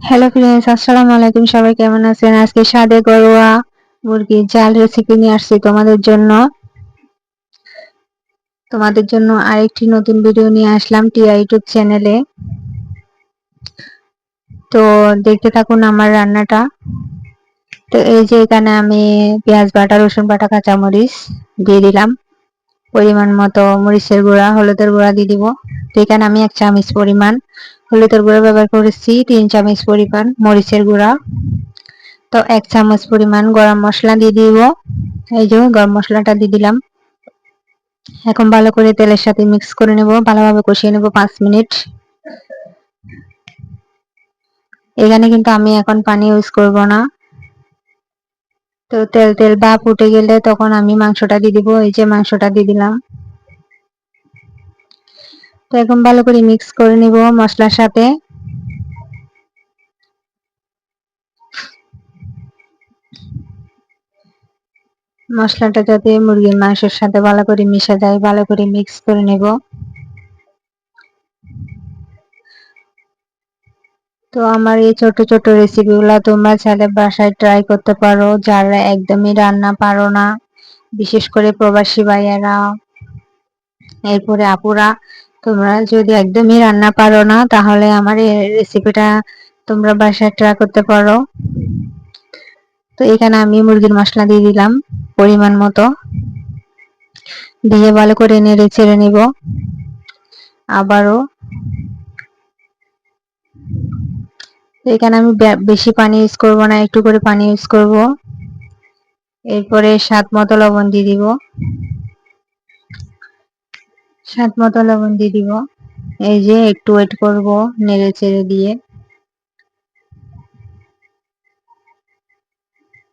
Hello friends, আসসালামু আলাইকুম। সবাই কেমন আছেন? আজকে স্বাদে ঘরোয়া মুরগির ঝাল রেসিপি নিয়ে আসছি তোমাদের জন্য। আরেকটি নতুন ভিডিও নিয়ে আসলাম টিয়া ইউটিউব চ্যানেলে। তো দেখতে থাকুন আমার রান্নাটা। তো এই যে এখানে আমি পেঁয়াজ বাটা, রসুন বাটা, কাঁচামরিচ দিয়ে দিলাম। পরিমাণ মতো মরিচের গুঁড়া, হলুদের গুঁড়া দিয়ে দিব। তো এখানে আমি 1 চামচ পরিমাণ হলুদের গুঁড়া ব্যবহার করেছি, 3 চামচ পরিমাণ মরিচের গুঁড়া। তো 1 চামচ পরিমাণ গরম মশলা দিয়ে দিব। এই যে গরম মশলাটা দিয়ে দিলাম। এখন ভালো করে তেলের সাথে মিক্স করে নেব, ভালোভাবে কষিয়ে নেব 5 মিনিট। এখানে কিন্তু আমি এখন পানি ইউজ করব না। তো তেল তেল ভাপ উঠে গেলে তখন আমি মাংসটা দিয়ে দিব। এই যে মাংসটা দিয়ে দিলাম। তো এখন ভালো করে মিক্স করে নিব মশলার সাথে। মশলাটা যাতে মুরগির মাংসের সাথে ভালো করে মিশে যায়, ভালো করে মিক্স করে নেব। তো আমার এই ছোট ছোট রেসিপিগুলো তোমরা চাইলে বাসায় ট্রাই করতে পারো, যারা একদমই রান্না পারো না, বিশেষ করে প্রবাসী ভাইয়েরা, এরপরে আপুরা। তোমরা যদি একদমই রান্না পারো না, তাহলে আমার এই রেসিপিটা তোমরা বাসায় ট্রাই করতে পারো। তো এখানে আমি মুরগির মশলা দিয়ে দিলাম পরিমাণ মতো, দিয়ে ভালো করে নেড়ে চেড়ে নিব। আবারও এখানে আমি বেশি পানি ইউজ করব না, একটু করে পানি ইউজ করব। এরপরে স্বাদ মতো লবণ দিয়ে দিব। এই যে একটু ওয়েট করব নেড়ে চেড়ে দিয়ে,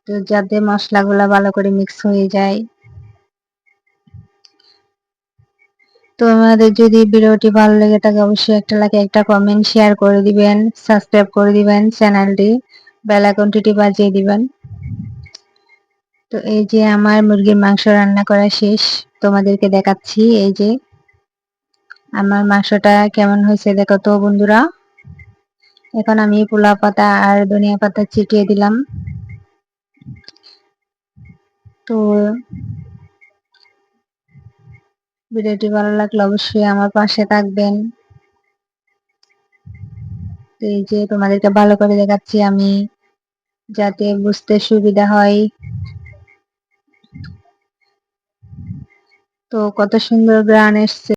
তো যাতে মশলাগুলো ভালো করে মিক্স হয়ে যায়। তো আমাদের যদি ভিডিওটি ভালো লেগে থাকে, অবশ্যই একটা লাইক, একটা কমেন্ট, শেয়ার করে দিবেন, সাবস্ক্রাইব করে দিবেন চ্যানেলটি, বেল আইকনটি বাজিয়ে দিবেন। তো এই যে আমার মুরগির মাংস রান্না করা শেষ, তোমাদেরকে দেখাচ্ছি। এই যে আমার মাংসটা কেমন হয়েছে দেখো তো বন্ধুরা। এখন আমি পোলা পাতা আর ধনিয়া পাতা ছিটিয়ে দিলাম। তো ভিডিওটি ভালো লাগলে অবশ্যই আমার পাশে থাকবেন। তো এই যে তোমাদেরকে ভালো করে দেখাচ্ছি আমি, যাতে বুঝতে সুবিধা হয়। তো কত সুন্দর গ্রান এসছে।